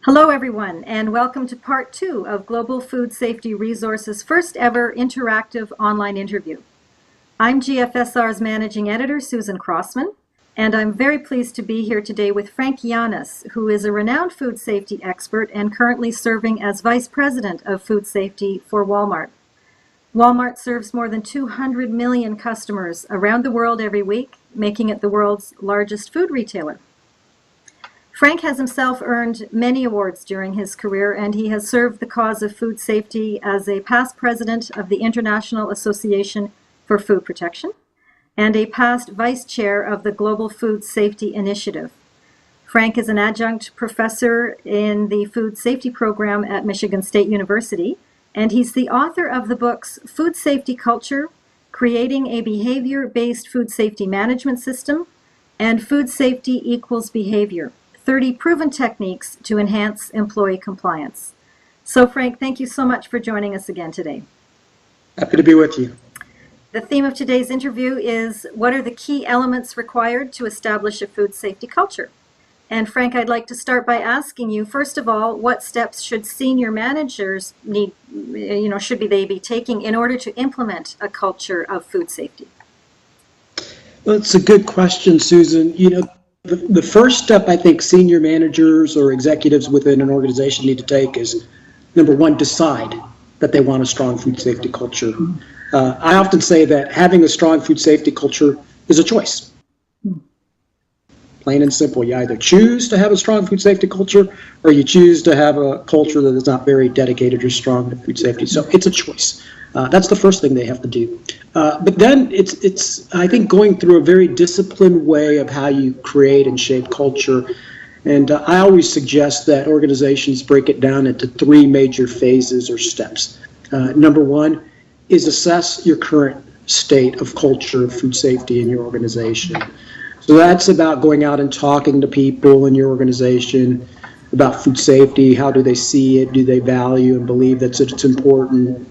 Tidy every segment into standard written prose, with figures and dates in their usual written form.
Hello, everyone, and welcome to part 2 of Global Food Safety Resources' first ever interactive online interview. I'm GFSR's Managing Editor, Susan Crossman, and I'm very pleased to be here today with Frank Yiannas, who is a renowned food safety expert and currently serving as Vice President of Food Safety for Walmart. Walmart serves more than 200 million customers around the world every week, making it the world's largest food retailer. Frank has himself earned many awards during his career, and he has served the cause of food safety as a past president of the International Association for Food Protection and a past vice chair of the Global Food Safety Initiative. Frank is an adjunct professor in the food safety program at Michigan State University, and he's the author of the books Food Safety Culture, Creating a Behavior-Based Food Safety Management System, and Food Safety Equals Behavior: 30 Proven Techniques to Enhance Employee Compliance. So Frank, thank you so much for joining us again today. Happy to be with you. The theme of today's interview is, what are the key elements required to establish a food safety culture? And Frank, I'd like to start by asking you, first of all, what steps should senior managers they be taking in order to implement a culture of food safety? Well, it's a good question, Susan. The first step I think senior managers or executives within an organization need to take is, number one, decide that they want a strong food safety culture. I often say that having a strong food safety culture is a choice. Plain and simple. You either choose to have a strong food safety culture or you choose to have a culture that is not very dedicated or strong to food safety. So it's a choice. That's the first thing they have to do. But then it's I think going through a very disciplined way of how you create and shape culture. And I always suggest that organizations break it down into 3 major phases or steps. Number one is assess your current state of culture of food safety in your organization. So that's about going out and talking to people in your organization about food safety. How do they see it? Do they value and believe that it's important?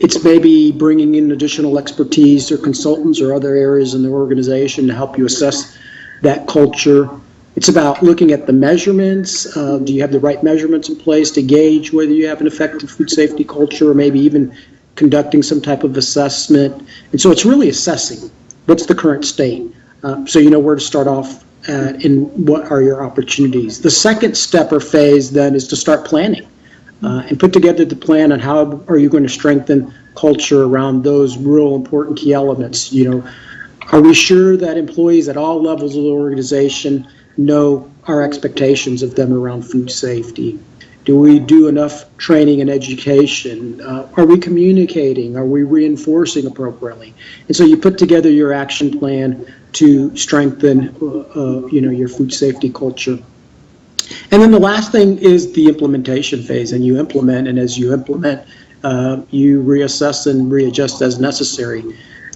It's maybe bringing in additional expertise or consultants or other areas in the organization to help you assess that culture. It's about looking at the measurements. Do you have the right measurements in place to gauge whether you have an effective food safety culture, or maybe even conducting some type of assessment? And so it's really assessing what's the current state, so you know where to start off and what are your opportunities. The second step or phase then is to start planning. And put together the plan on how are you going to strengthen culture around those real important key elements. Are we sure that employees at all levels of the organization know our expectations of them around food safety? Do we do enough training and education? Are we communicating? Are we reinforcing appropriately? And so you put together your action plan to strengthen your food safety culture. And then the last thing is the implementation phase, and you implement, and as you implement, you reassess and readjust as necessary.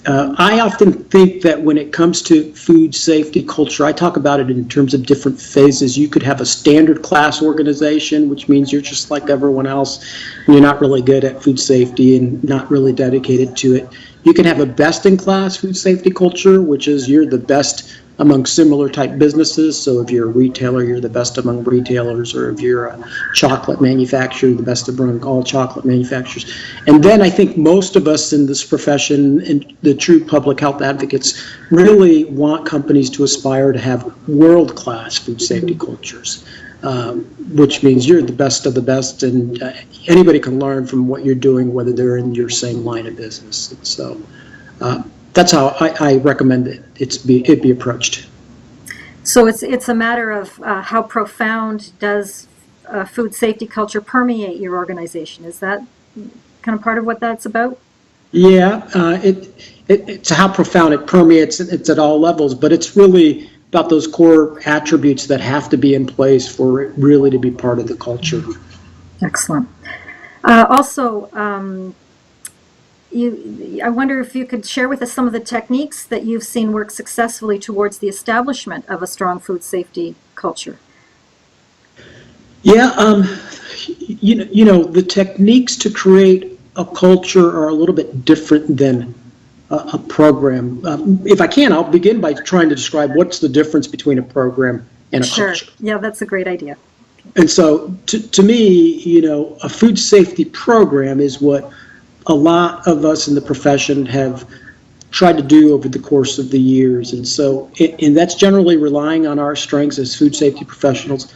I often think that when it comes to food safety culture, I talk about it in terms of different phases. You could have a standard class organization, which means you're just like everyone else, and you're not really good at food safety and not really dedicated to it. You can have a best-in-class food safety culture, which is you're the best among similar type businesses. So if you're a retailer, you're the best among retailers, or if you're a chocolate manufacturer, the best among all chocolate manufacturers. And then I think most of us in this profession, and the true public health advocates, really want companies to aspire to have world-class food safety cultures, which means you're the best of the best, and anybody can learn from what you're doing, whether they're in your same line of business. And so that's how I recommend it be approached. So it's a matter of how profound does food safety culture permeate your organization? Is that kind of part of what that's about? Yeah, it's how profound it permeates. It's at all levels, but it's really about those core attributes that have to be in place for it really to be part of the culture. Excellent. I wonder if you could share with us some of the techniques that you've seen work successfully towards the establishment of a strong food safety culture. Yeah, the techniques to create a culture are a little bit different than a program. If I can, I'll begin by trying to describe what's the difference between a program and a culture. Yeah, that's a great idea. And so to me, a food safety program is what a lot of us in the profession have tried to do over the course of the years. And so, and that's generally relying on our strengths as food safety professionals,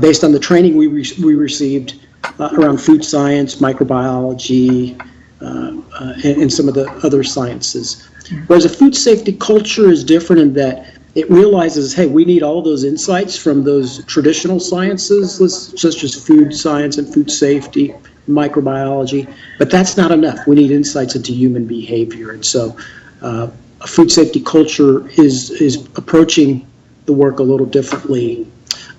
based on the training we received around food science, microbiology, and some of the other sciences. Whereas a food safety culture is different in that it realizes, hey, we need all those insights from those traditional sciences, such as food science and food safety, microbiology, but that's not enough. We need insights into human behavior. And so a food safety culture is approaching the work a little differently.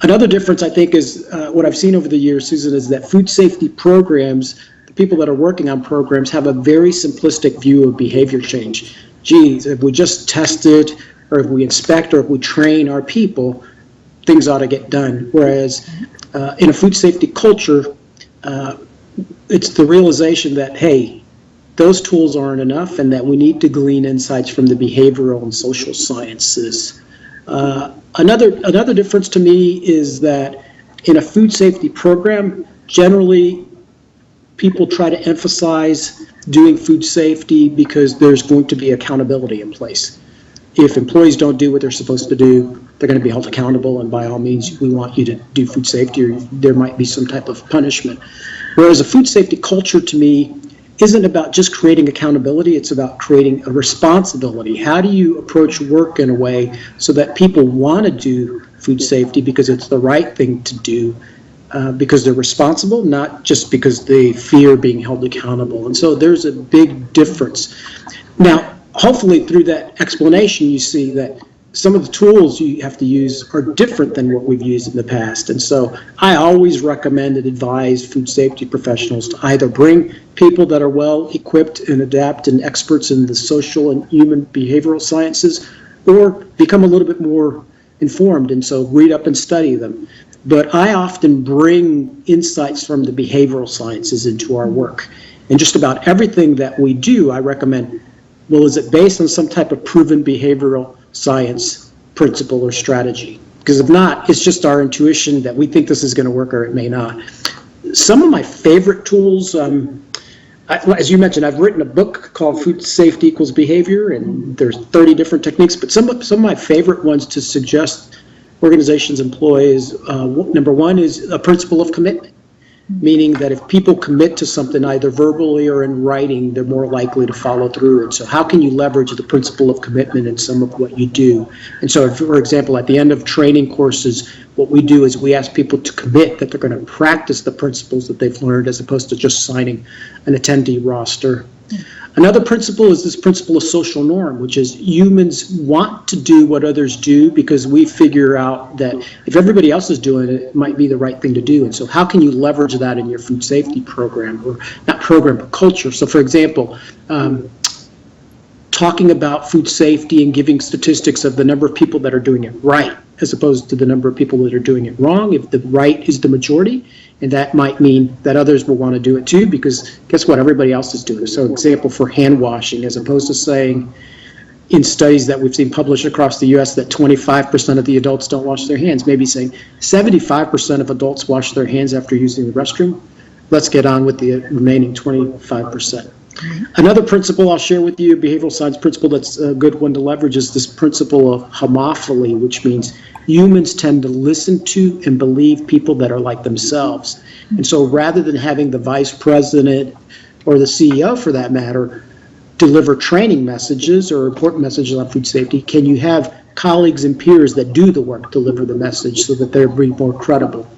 Another difference, I think, is what I've seen over the years, Susan, is that food safety programs, the people that are working on programs, have a very simplistic view of behavior change. Geez, if we just test it, or if we inspect, or if we train our people, things ought to get done. Whereas in a food safety culture, it's the realization that, hey, those tools aren't enough and that we need to glean insights from the behavioral and social sciences. Another difference to me is that in a food safety program, generally people try to emphasize doing food safety because there's going to be accountability in place. If employees don't do what they're supposed to do, they're going to be held accountable, and by all means, we want you to do food safety, or there might be some type of punishment. Whereas a food safety culture, to me, isn't about just creating accountability, it's about creating a responsibility. How do you approach work in a way so that people want to do food safety because it's the right thing to do, because they're responsible, not just because they fear being held accountable. And so there's a big difference. Now, hopefully through that explanation, you see that some of the tools you have to use are different than what we've used in the past. And so I always recommend and advise food safety professionals to either bring people that are well equipped and adept and experts in the social and human behavioral sciences, or become a little bit more informed, and so read up and study them. But I often bring insights from the behavioral sciences into our work. And just about everything that we do, I recommend, well, is it based on some type of proven behavioral science principle or strategy? Because if not, it's just our intuition that we think this is going to work, or it may not. Some of my favorite tools, as you mentioned, I've written a book called Food Safety Equals Behavior, and there's 30 different techniques, but some of my favorite ones to suggest organizations employ is, number one is a principle of commitment, meaning that if people commit to something either verbally or in writing, they're more likely to follow through. And so how can you leverage the principle of commitment in some of what you do? And so, for example, at the end of training courses, what we do is we ask people to commit that they're going to practice the principles that they've learned, as opposed to just signing an attendee roster. Another principle is this principle of social norm, which is humans want to do what others do because we figure out that if everybody else is doing it, it might be the right thing to do. And so how can you leverage that in your food safety program, or not program, but culture? So for example, talking about food safety and giving statistics of the number of people that are doing it right, as opposed to the number of people that are doing it wrong. If the right is the majority, and that might mean that others will want to do it too, because guess what, everybody else is doing it. So example for hand washing, as opposed to saying in studies that we've seen published across the US that 25% of the adults don't wash their hands, maybe saying 75% of adults wash their hands after using the restroom. Let's get on with the remaining 25%. Another principle I'll share with you, a behavioral science principle that's a good one to leverage, is this principle of homophily, which means humans tend to listen to and believe people that are like themselves. And so rather than having the vice president or the CEO, for that matter, deliver training messages or important messages on food safety, can you have colleagues and peers that do the work deliver the message so that they're being more credible?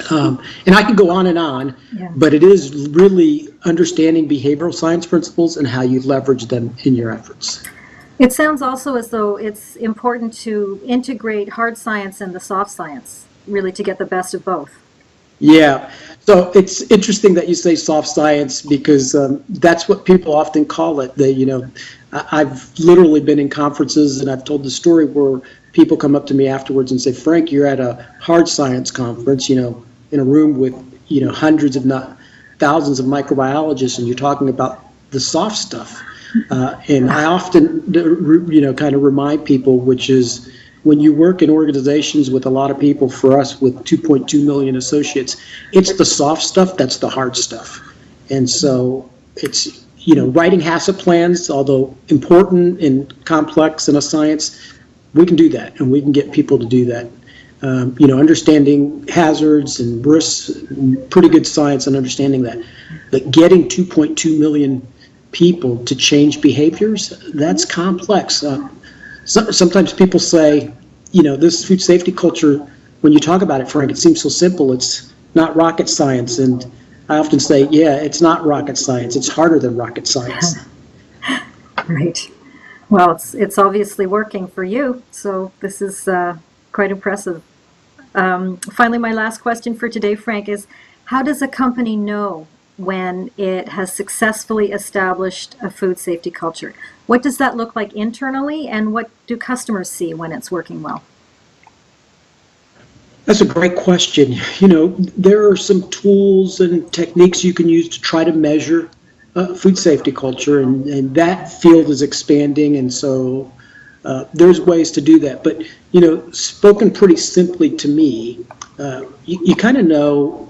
And I could go on, yeah. But it is really understanding behavioral science principles and how you leverage them in your efforts. It sounds also as though it's important to integrate hard science and the soft science, really, to get the best of both. Yeah, so it's interesting that you say soft science, because that's what people often call it. I've literally been in conferences and I've told the story where people come up to me afterwards and say, Frank, you're at a hard science conference, in a room with, hundreds if not thousands of microbiologists, and you're talking about the soft stuff. And I often, kind of remind people, which is, when you work in organizations with a lot of people, for us with 2.2 million associates, it's the soft stuff that's the hard stuff. And so it's, writing HACCP plans, although important and complex in a science, we can do that, and we can get people to do that. Understanding hazards and risks, pretty good science and understanding that. But getting 2.2 million people to change behaviors, that's complex. Sometimes people say, this food safety culture, when you talk about it, Frank, it seems so simple. It's not rocket science. And I often say, yeah, it's not rocket science. It's harder than rocket science. Right. Well, it's obviously working for you. So this is quite impressive. Finally, my last question for today, Frank, is how does a company know when it has successfully established a food safety culture? What does that look like internally, and what do customers see when it's working well? That's a great question. There are some tools and techniques you can use to try to measure food safety culture, and that field is expanding, and so there's ways to do that. But, spoken pretty simply to me, you kind of know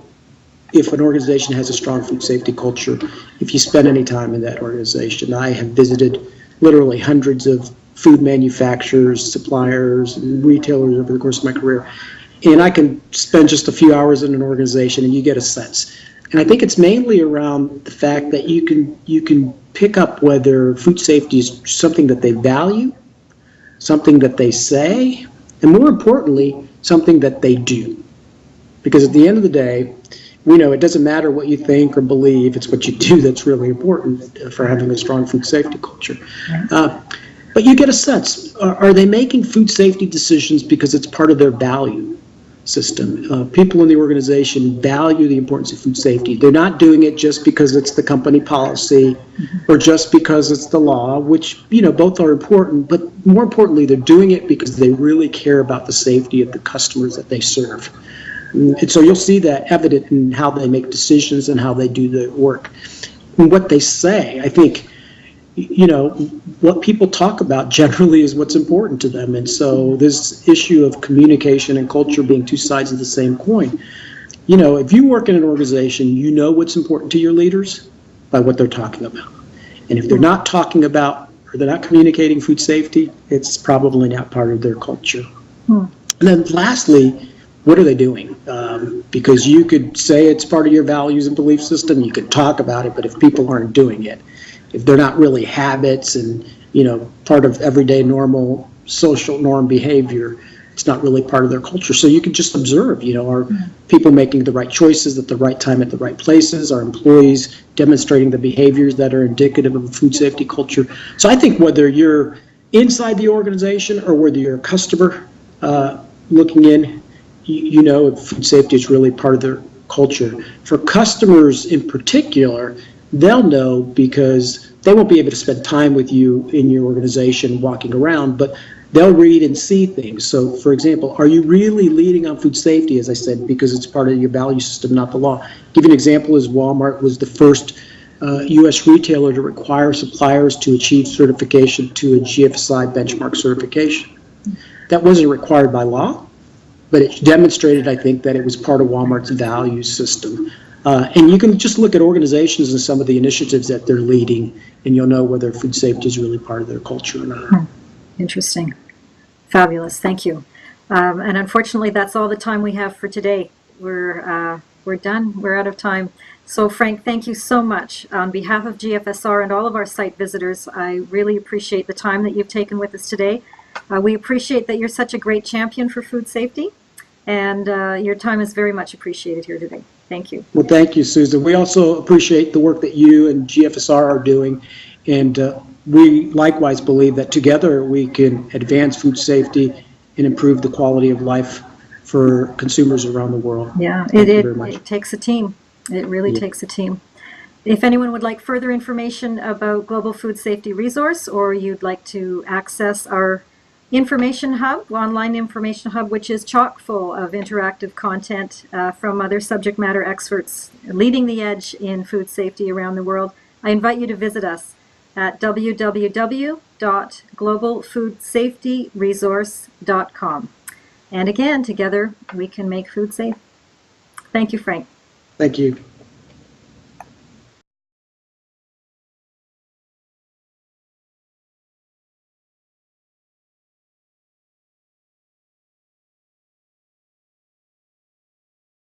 if an organization has a strong food safety culture if you spend any time in that organization. I have visited literally hundreds of food manufacturers, suppliers, and retailers over the course of my career, and I can spend just a few hours in an organization and you get a sense. And I think it's mainly around the fact that you can pick up whether food safety is something that they value, something that they say, and more importantly, something that they do. Because at the end of the day, we know it doesn't matter what you think or believe, it's what you do that's really important for having a strong food safety culture. But you get a sense, are they making food safety decisions because it's part of their value system? People in the organization value the importance of food safety. They're not doing it just because it's the company policy or just because it's the law, which, both are important, but more importantly, they're doing it because they really care about the safety of the customers that they serve. And so you'll see that evident in how they make decisions and how they do the work. And what they say, I think, what people talk about generally is what's important to them. And so this issue of communication and culture being two sides of the same coin, if you work in an organization, you know what's important to your leaders by what they're talking about. And if they're not talking about or they're not communicating food safety, it's probably not part of their culture. And then lastly, what are they doing? Because you could say it's part of your values and belief system, you could talk about it, but if people aren't doing it, if they're not really habits and, part of everyday normal social norm behavior, it's not really part of their culture. So you can just observe, are people making the right choices at the right time at the right places? Are employees demonstrating the behaviors that are indicative of a food safety culture? So I think whether you're inside the organization or whether you're a customer looking in, if food safety is really part of their culture. For customers in particular, they'll know because they won't be able to spend time with you in your organization walking around, but they'll read and see things. So, for example, are you really leading on food safety, as I said, because it's part of your value system, not the law? Give you an example is Walmart was the first U.S. retailer to require suppliers to achieve certification to a GFSI benchmark certification. That wasn't required by law, but it demonstrated, I think, that it was part of Walmart's value system. And you can just look at organizations and some of the initiatives that they're leading, and you'll know whether food safety is really part of their culture or not. Interesting. Fabulous. Thank you. And unfortunately, that's all the time we have for today. We're done. We're out of time. So, Frank, thank you so much. On behalf of GFSR and all of our site visitors, I really appreciate the time that you've taken with us today. We appreciate that you're such a great champion for food safety, and your time is very much appreciated here today. Thank you. Well, thank you, Susan. We also appreciate the work that you and GFSR are doing, and we likewise believe that together we can advance food safety and improve the quality of life for consumers around the world. Yeah, it takes a team. It really takes a team. If anyone would like further information about Global Food Safety Resource, or you'd like to access our information hub, online information hub, which is chock full of interactive content from other subject matter experts leading the edge in food safety around the world, I invite you to visit us. at www.globalfoodsafetyresource.com. And again, together we can make food safe. Thank you, Frank. Thank you.